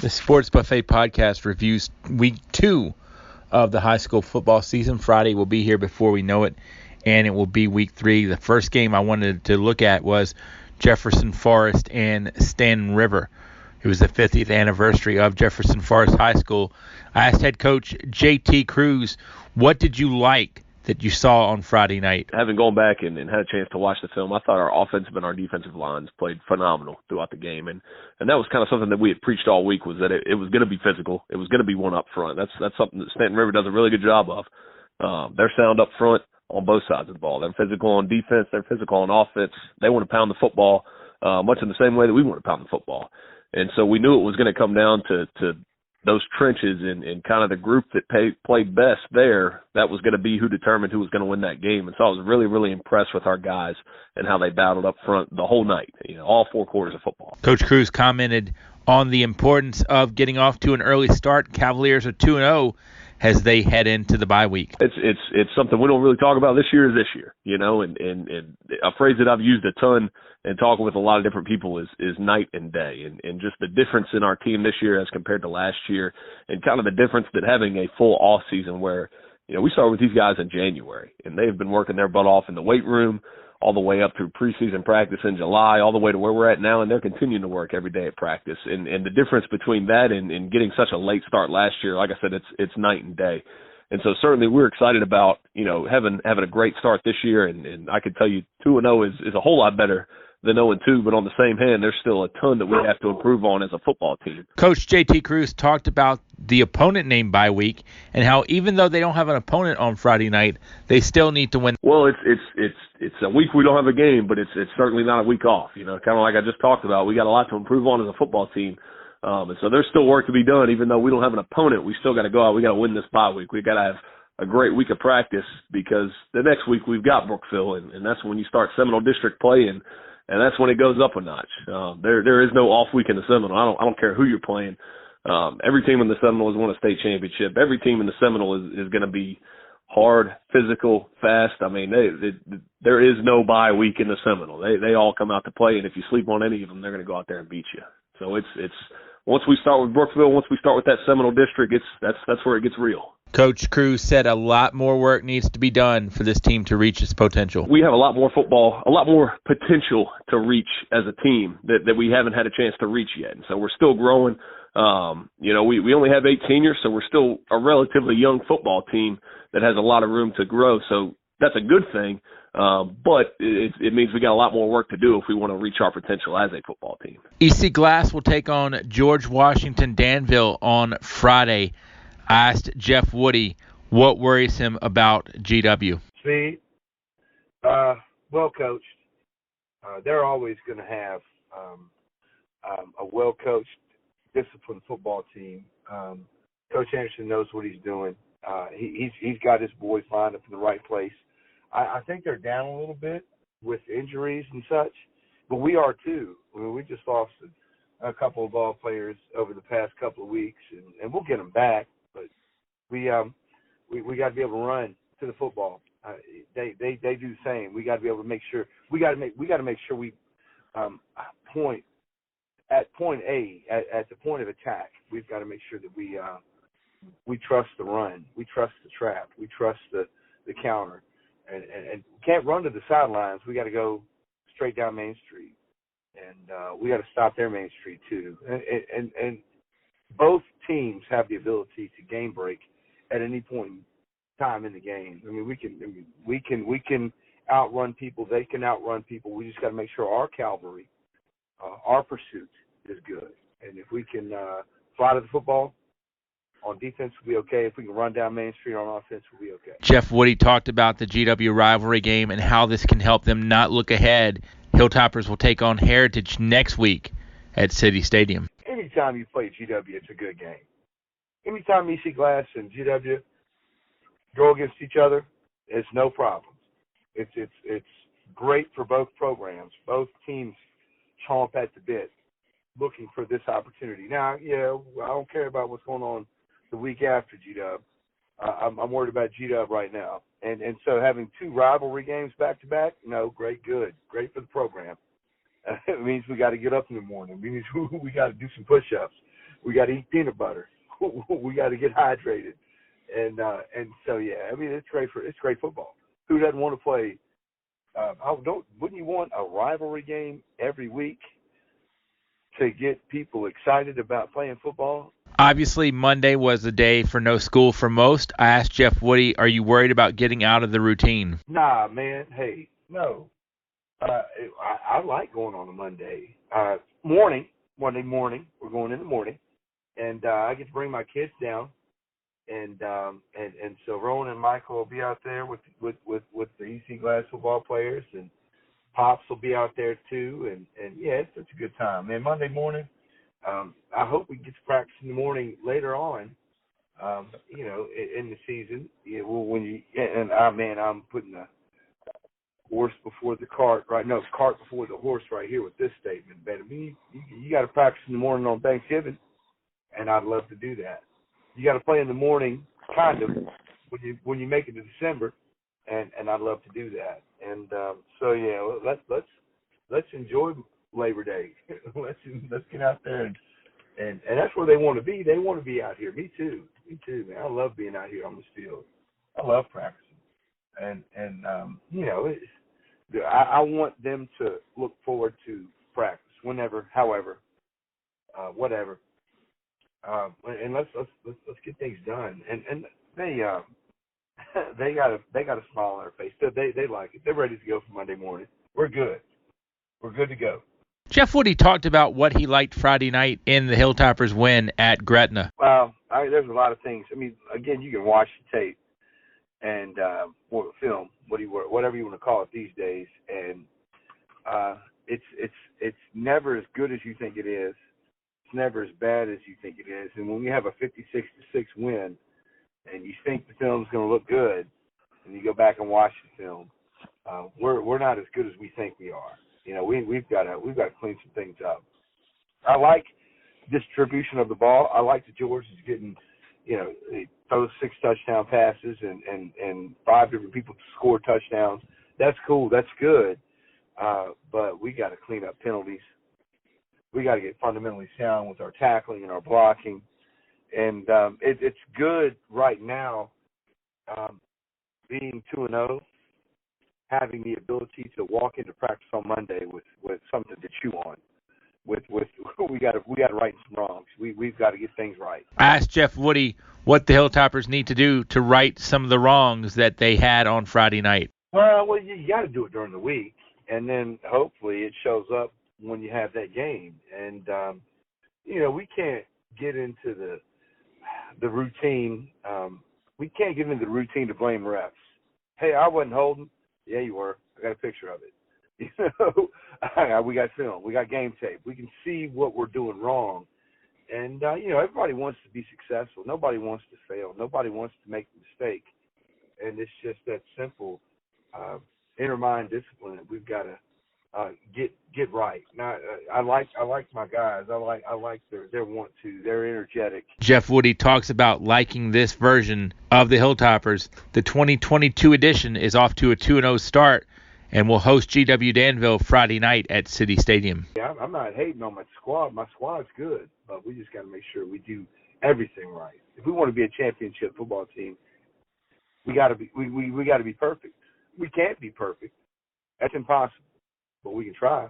The Sports Buffet Podcast reviews week 2 of the high school football season. Friday will be here before we know it, and it will be week 3. The first game I wanted to look at was Jefferson Forest and Stanton River. It was the 50th anniversary of Jefferson Forest High School. I asked head coach J.T. Cruz, what did you like that you saw on Friday night? Having gone back and had a chance to watch the film, I thought our offensive and our defensive lines played phenomenal throughout the game. And that was kind of something that we had preached all week, was that it was going to be physical. It was going to be one up front. That's something that Stanton River does a really good job of. They're sound up front on both sides of the ball. They're physical on defense. They're physical on offense. They want to pound the football much in the same way that we want to pound the football. And so we knew it was going to come down to those trenches and kind of the group that played best there. That was going to be who determined who was going to win that game. And so I was really, really impressed with our guys and how they battled up front the whole night, all 4 quarters of football. Coach Cruz commented on the importance of getting off to an early start. Cavaliers are 2-0 as they head into the bye week. It's something we don't really talk about. This year is this year, and a phrase that I've used a ton and talking with a lot of different people is night and day, and just the difference in our team this year as compared to last year, and kind of the difference that having a full off season where, we started with these guys in January, and they've been working their butt off in the weight room all the way up through preseason practice in July, all the way to where we're at now, and they're continuing to work every day at practice. And the difference between that and getting such a late start last year, like I said, it's night and day. And so certainly we're excited about, having a great start this year, and I can tell you 2-0 is a whole lot better than 0-2, but on the same hand, there's still a ton that we have to improve on as a football team. Coach J.T. Cruz talked about the opponent named bye week and how even though they don't have an opponent on Friday night, they still need to win. Well, it's a week we don't have a game, but it's certainly not a week off. Kind of like I just talked about, we got a lot to improve on as a football team. And so there's still work to be done. Even though we don't have an opponent, we still got to go out. We got to win this bye week. We got to have a great week of practice, because the next week we've got Brookville, and that's when you start Seminole District play, and that's when it goes up a notch. There is no off week in the Seminole. I don't care who you're playing. Every team in the Seminole has won a state championship. Every team in the Seminole is going to be hard, physical, fast. I mean, there is no bye week in the Seminole. They all come out to play, and if you sleep on any of them, they're going to go out there and beat you. So it's once we start with Brookville, once we start with that Seminole District, that's where it gets real. Coach Cruz said a lot more work needs to be done for this team to reach its potential. We have a lot more football, a lot more potential to reach as a team that we haven't had a chance to reach yet. And so we're still growing. We only have 8 seniors, so we're still a relatively young football team that has a lot of room to grow. So that's a good thing. But it means we got a lot more work to do if we want to reach our potential as a football team. EC Glass will take on George Washington Danville on Friday. I asked Jeff Woody what worries him about GW. Speed, well coached. They're always going to have a well coached, disciplined football team. Coach Anderson knows what he's doing. He's got his boys lined up in the right place. I think they're down a little bit with injuries and such, but we are too. I mean, we just lost a couple of ball players over the past couple of weeks, and we'll get them back. But we got to be able to run to the football. They do the same. We got to be able to make sure we got to make sure we point at point A at the point of attack. We've got to make sure that we trust the run, we trust the trap, we trust the counter, and can't run to the sidelines. We got to go straight down Main Street, and we got to stop their Main Street too. And both teams have the ability to game break at any point in time in the game. I mean, we can outrun people. They can outrun people. We just got to make sure our cavalry, our pursuit is good. And if we can fly to the football on defense, we'll be okay. If we can run down Main Street on offense, we'll be okay. Jeff Woody talked about the GW rivalry game and how this can help them not look ahead. Hilltoppers will take on Heritage next week at City Stadium. Anytime you play GW, it's a good game. Anytime EC Glass and GW go against each other, it's no problem. It's great for both programs. Both teams chomp at the bit, looking for this opportunity. Now, I don't care about what's going on the week after GW. I'm worried about GW right now. And so having 2 rivalry games back-to-back, no, great for the program. It means we got to get up in the morning. It means we got to do some push-ups. We got to eat peanut butter. We got to get hydrated. And so, yeah, I mean, it's great football. Who doesn't want to play? Wouldn't you want a rivalry game every week to get people excited about playing football? Obviously, Monday was a day for no school for most. I asked Jeff Woody, are you worried about getting out of the routine? Nah, man. Hey, no. I like going on a Monday. Monday morning. We're going in the morning. And I get to bring my kids down. And so Rowan and Michael will be out there with the EC Glaize football players, and Pops will be out there too. And yeah, it's such a good time, man. Monday morning. I hope we get to practice in the morning later on, in the season. I'm putting the horse before the cart, right? No, cart before the horse right here with this statement. But I mean, you got to practice in the morning on Thanksgiving, and I'd love to do that. You got to play in the morning, kind of, when you make it to December, and I'd love to do that. And so yeah, let's enjoy Labor Day. let's get out there and that's where they want to be. They want to be out here. Me too, man. I love being out here on this field. I love practicing, and I want them to look forward to practice whenever, however, whatever. And let's get things done. And they got a smile on their face. They like it. They're ready to go for Monday morning. We're good. We're good to go. Jeff Woody talked about what he liked Friday night in the Hilltoppers win at Gretna. Well, there's a lot of things. I mean, again, you can watch the tape and film, whatever you want to call it these days, and it's never as good as you think it is. It's never as bad as you think it is. And when we have a 56-6 win, and you think the film's going to look good, and you go back and watch the film, we're not as good as we think we are. We've got to clean some things up. I like distribution of the ball. I like that George is getting, he throws 6 touchdown passes and 5 different people score touchdowns. That's cool. That's good. But we got to clean up penalties. We got to get fundamentally sound with our tackling and our blocking. And it's good right now being 2-0, having the ability to walk into practice on Monday with something to chew on. With we got to right some wrongs. We've got to get things right. I asked Jeff Woody what the Hilltoppers need to do to right some of the wrongs that they had on Friday night. Well, you got to do it during the week, and then hopefully it shows up when you have that game. And we can't get into the routine. We can't get into the routine to blame refs. Hey, I wasn't holding. Yeah, you were. I got a picture of it. We got film. We got game tape. We can see what we're doing wrong. And, everybody wants to be successful. Nobody wants to fail. Nobody wants to make a mistake. And it's just that simple. Inner mind discipline that we've got to get right. Now, I like my guys. I like their want to. They're energetic. Jeff Woody talks about liking this version of the Hilltoppers. The 2022 edition is off to a 2-0 start and will host GW Danville Friday night at City Stadium. Yeah, I'm not hating on my squad. My squad's good, but we just got to make sure we do everything right. If we want to be a championship football team, we got to be perfect. We can't be perfect. That's impossible. But we can try.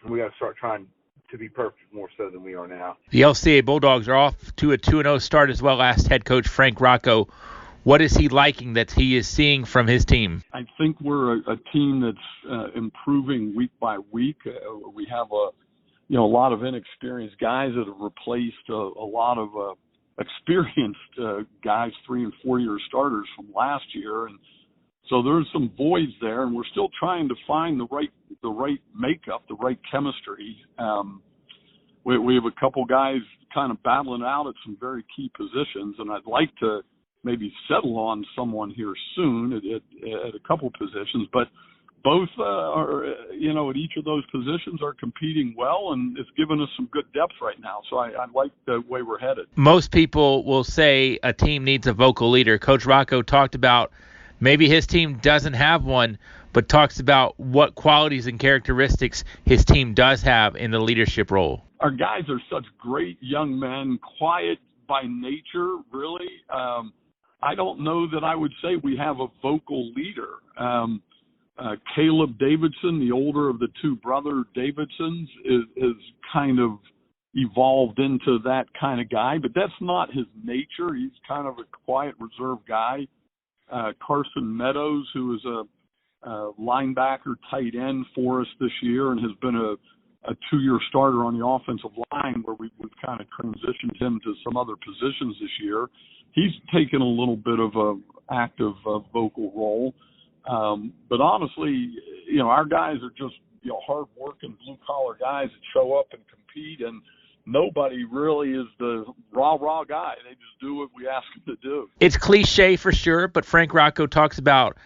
And we got to start trying to be perfect more so than we are now. The LCA Bulldogs are off to a 2-0 start as well. Asked head coach Frank Rocco, what is he liking that he is seeing from his team? I think we're a team that's improving week by week. We have a lot of inexperienced guys that have replaced a lot of experienced guys, 3- and 4-year starters from last year, and so there's some voids there, and we're still trying to find the right makeup, the right chemistry. We have a couple guys kind of battling out at some very key positions, and I'd like to maybe settle on someone here soon at a couple positions. But both are, at each of those positions are competing well, and it's given us some good depth right now. So I like the way we're headed. Most people will say a team needs a vocal leader. Coach Rocco talked about maybe his team doesn't have one, but talks about what qualities and characteristics his team does have in the leadership role. Our guys are such great young men, quiet by nature, really. I don't know that I would say we have a vocal leader. Caleb Davidson, the older of the two brother Davidsons, is kind of evolved into that kind of guy, but that's not his nature. He's kind of a quiet, reserved guy. Carson Meadows, who is a linebacker tight end for us this year and has been a 2-year starter on the offensive line, where we've kind of transitioned him to some other positions this year. He's taken a little bit of an active vocal role. But honestly, our guys are just, hard-working, blue-collar guys that show up and compete, and nobody really is the rah-rah guy. They just do what we ask them to do. It's cliche for sure, but Frank Rocco talks about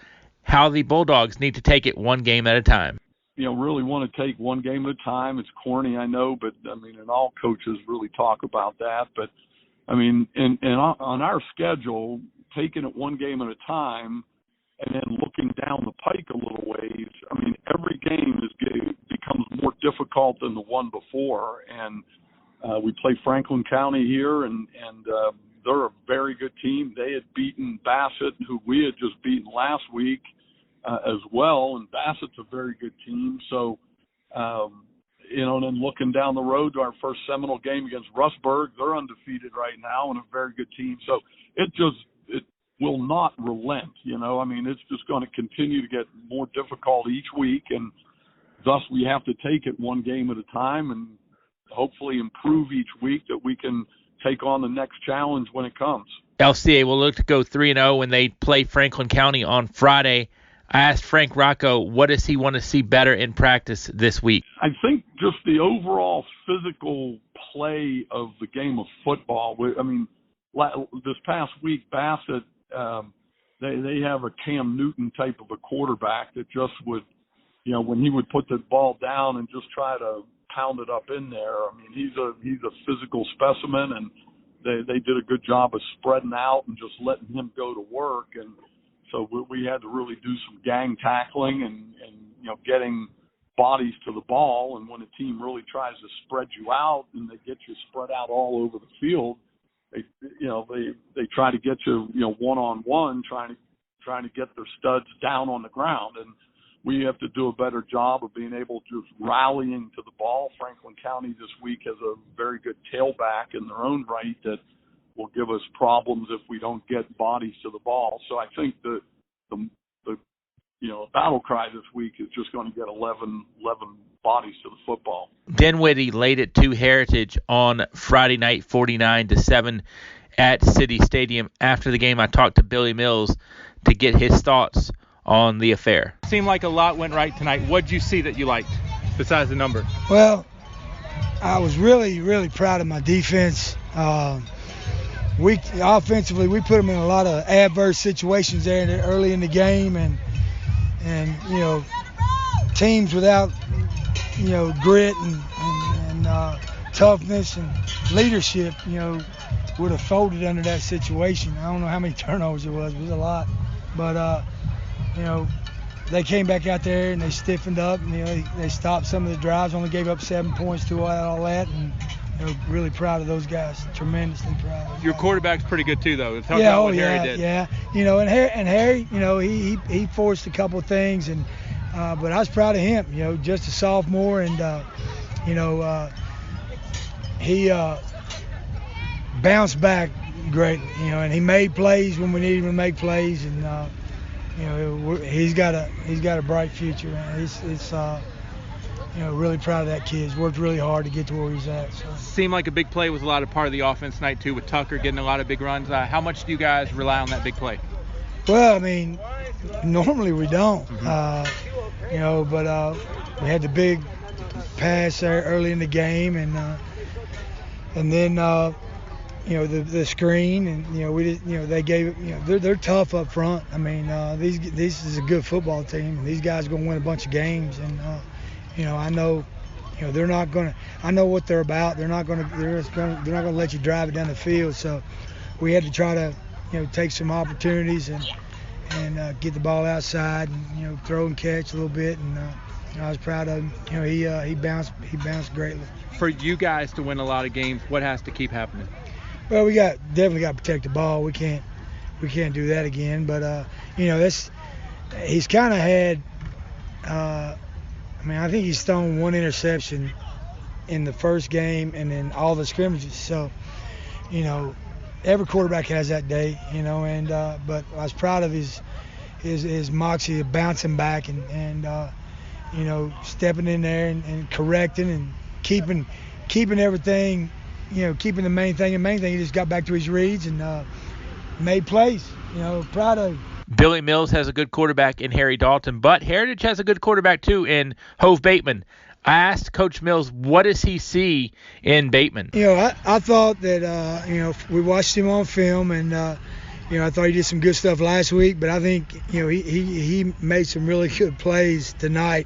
how the Bulldogs need to take it one game at a time. Really want to take one game at a time. It's corny, I know, but, and all coaches really talk about that. But, and on our schedule, taking it one game at a time and then looking down the pike a little ways, every game becomes more difficult than the one before. And we play Franklin County here, and they're a very good team. They had beaten Bassett, who we had just beaten last week, as well, and Bassett's a very good team. So, and then looking down the road to our first Seminole game against Rustburg, they're undefeated right now and a very good team. So it will not relent, it's just going to continue to get more difficult each week, and thus we have to take it one game at a time and hopefully improve each week that we can take on the next challenge when it comes. LCA will look to go 3-0 when they play Franklin County on Friday. I asked Frank Rocco, what does he want to see better in practice this week? I think just the overall physical play of the game of football. This past week, Bassett, they have a Cam Newton type of a quarterback that just would, when he would put the ball down and just try to pound it up in there. He's a physical specimen, and they did a good job of spreading out and just letting him go to work. And so we had to really do some gang tackling and getting bodies to the ball. And when a team really tries to spread you out and they get you spread out all over the field, they try to get you one-on-one, trying to get their studs down on the ground. And we have to do a better job of being able to just rallying to the ball. Franklin County this week has a very good tailback in their own right that will give us problems if we don't get bodies to the ball. So I think the battle cry this week is just going to get 11 bodies to the football. Dinwiddie laid it to Heritage on Friday night, 49-7 at City Stadium. After the game, I talked to Billy Mills to get his thoughts on the affair. Seemed like a lot went right tonight. What did you see that you liked besides the number? Well, I was really, really proud of my defense. Offensively, we put them in a lot of adverse situations there early in the game, and teams without grit and toughness and leadership would have folded under that situation. I don't know how many turnovers it was a lot, but they came back out there and they stiffened up, and they stopped some of the drives, only gave up 7 points to all that, and really proud of those guys, tremendously proud. Your quarterback's pretty good too, though. Harry did. Yeah. And Harry, he forced a couple of things, and but I was proud of him. Just a sophomore, and he bounced back greatly. And he made plays when we needed him to make plays, and he's got a bright future. Man. It's really proud of that kid. He's worked really hard to get to where he's at. So. Seemed like a big play was a lot of part of the offense tonight, too, with Tucker getting a lot of big runs. How much do you guys rely on that big play? Well, normally we don't. But we had the big pass there early in the game, and then the screen, and they gave it. They're tough up front. This is a good football team. These guys are going to win a bunch of games, and I know, they're not going to. I know what they're about. They're not going to let you drive it down the field. So we had to try to, take some opportunities and get the ball outside and throw and catch a little bit. And I was proud of him. He bounced greatly. For you guys to win a lot of games, what has to keep happening? Well, we definitely got to protect the ball. We can't do that again. But he's kind of had. I think he's thrown one interception in the first game and then all the scrimmages. So, every quarterback has that day. But I was proud of his moxie of bouncing back and stepping in there and correcting and keeping everything. Keeping the main thing. The main thing, he just got back to his reads and made plays. Proud of him. Billy Mills has a good quarterback in Harry Dalton, but Heritage has a good quarterback too in Hove Bateman. I asked Coach Mills, what does he see in Bateman? I thought that, we watched him on film, and, I thought he did some good stuff last week, but I think, he made some really good plays tonight.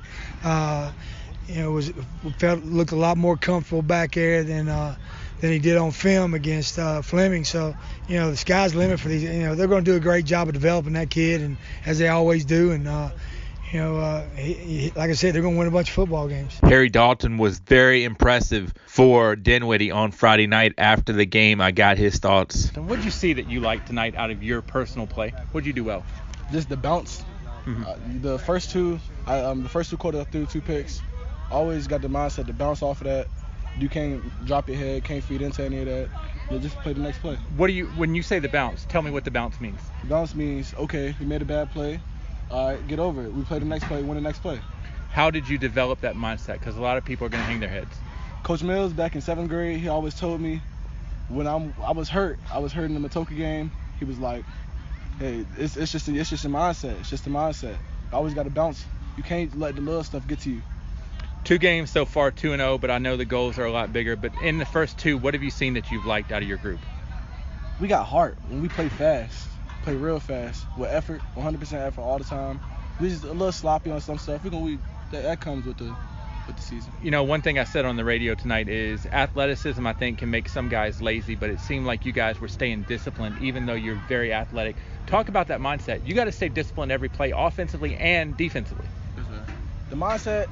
Looked a lot more comfortable back there than he did on film against Fleming. So, the sky's the limit for these. They're going to do a great job of developing that kid, and as they always do. And, like I said, they're going to win a bunch of football games. Harry Dalton was very impressive for Dinwiddie on Friday night after the game. I got his thoughts. What did you see that you liked tonight out of your personal play? What did you do well? Just the bounce. Mm-hmm. The first two quarters, I threw 2 picks. Always got the mindset to bounce off of that. You can't drop your head, can't feed into any of that. You'll just play the next play. When you say the bounce, tell me what the bounce means. The bounce means, okay, we made a bad play. All right, get over it. We play the next play, win the next play. How did you develop that mindset? Because a lot of people are going to hang their heads. Coach Mills, back in 7th grade, he always told me when I was hurt in the Matoka game, he was like, hey, it's just a mindset. It's just a mindset. You always got to bounce. You can't let the little stuff get to you. 2 games so far, 2-0, but I know the goals are a lot bigger. But in the first 2, what have you seen that you've liked out of your group? We got heart. When we play fast, play real fast, with effort, 100% effort all the time. We just a little sloppy on some stuff. That comes with the season. One thing I said on the radio tonight is athleticism, I think, can make some guys lazy, but it seemed like you guys were staying disciplined, even though you're very athletic. Talk about that mindset. You got to stay disciplined every play, offensively and defensively. The mindset.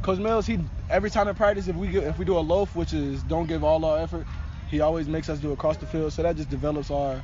Coach Mills, every time in practice, if we do a loaf, which is don't give all our effort, he always makes us do it across the field. So that just develops our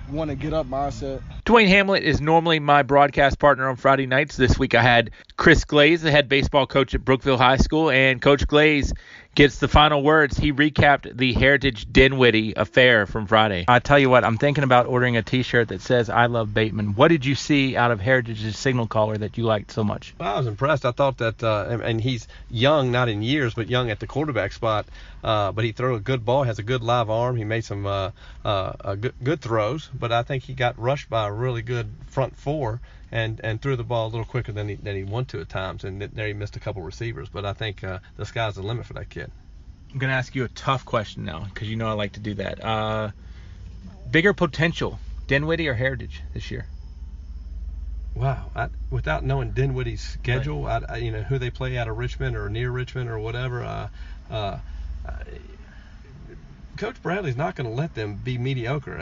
want to get up mindset. Dwayne Hamlet is normally my broadcast partner on Friday nights. This week I had Chris Glaize, the head baseball coach at Brookville High School, and Coach Glaize gets the final words. He recapped the Heritage Dinwiddie affair from Friday. I tell you what, I'm thinking about ordering a T-shirt that says "I love Bateman." What did you see out of Heritage's signal caller that you liked so much? Well, I was impressed. I thought that, and he's young, not in years, but young at the quarterback spot. But he threw a good ball, has a good live arm. He made some good throws, but I think he got rushed by a really good front 4 and threw the ball a little quicker than he wanted to at times, and there he missed a couple receivers. But I think the sky's the limit for that kid. I'm going to ask you a tough question now because you know I like to do that. Bigger potential, Dinwiddie or Heritage this year? Wow. Without knowing Dinwiddie's schedule, right. Who they play out of Richmond or near Richmond or whatever, Coach Bradley's not going to let them be mediocre.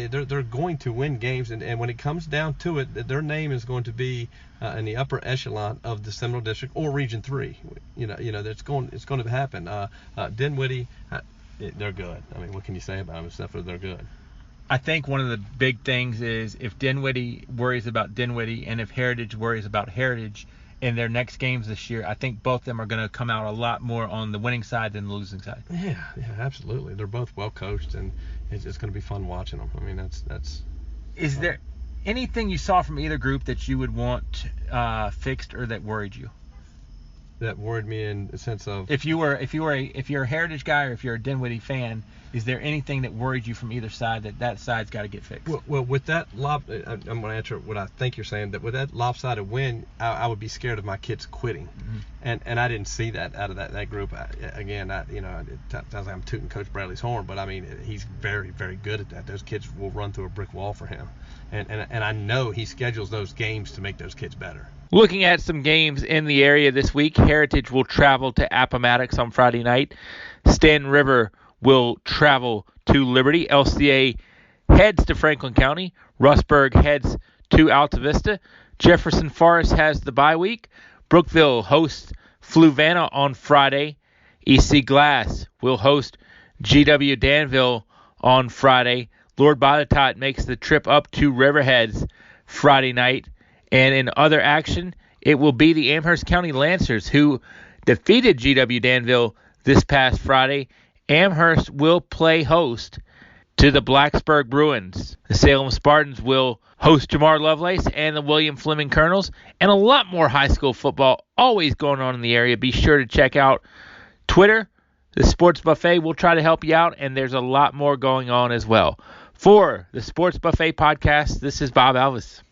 They're going to win games, and when it comes down to it, their name is going to be in the upper echelon of the Seminole District or Region 3. It's going to happen. Dinwiddie, they're good. I mean, what can you say about them except for they're good? I think one of the big things is if Dinwiddie worries about Dinwiddie and if Heritage worries about Heritage in their next games this year, I think both of them are going to come out a lot more on the winning side than the losing side. Yeah, absolutely. They're both well coached, and it's going to be fun watching them. I mean, that's. Is there anything you saw from either group that you would want fixed or that worried you? That worried me in the sense of if you're a Heritage guy or if you're a Dinwiddie fan, is there anything that worried you from either side that side's got to get fixed? Well, with that I'm going to answer what I think you're saying. That with that lopsided win, I would be scared of my kids quitting, and I didn't see that out of that group. It sounds like I'm tooting Coach Bradley's horn, but I mean he's very, very good at that. Those kids will run through a brick wall for him, and I know he schedules those games to make those kids better. Looking at some games in the area this week, Heritage will travel to Appomattox on Friday night. Stanton River will travel to Liberty. LCA heads to Franklin County. Russburg heads to Alta Vista. Jefferson Forest has the bye week. Brookville hosts Fluvanna on Friday. EC Glass will host GW Danville on Friday. Lord Botetourt makes the trip up to Riverheads Friday night. And in other action, it will be the Amherst County Lancers who defeated GW Danville this past Friday. Amherst will play host to the Blacksburg Bruins. The Salem Spartans will host Jamar Lovelace and the William Fleming Colonels, and a lot more high school football always going on in the area. Be sure to check out Twitter. The Sports Buffet will try to help you out, and there's a lot more going on as well. For the Sports Buffet podcast, this is Bob Alvis.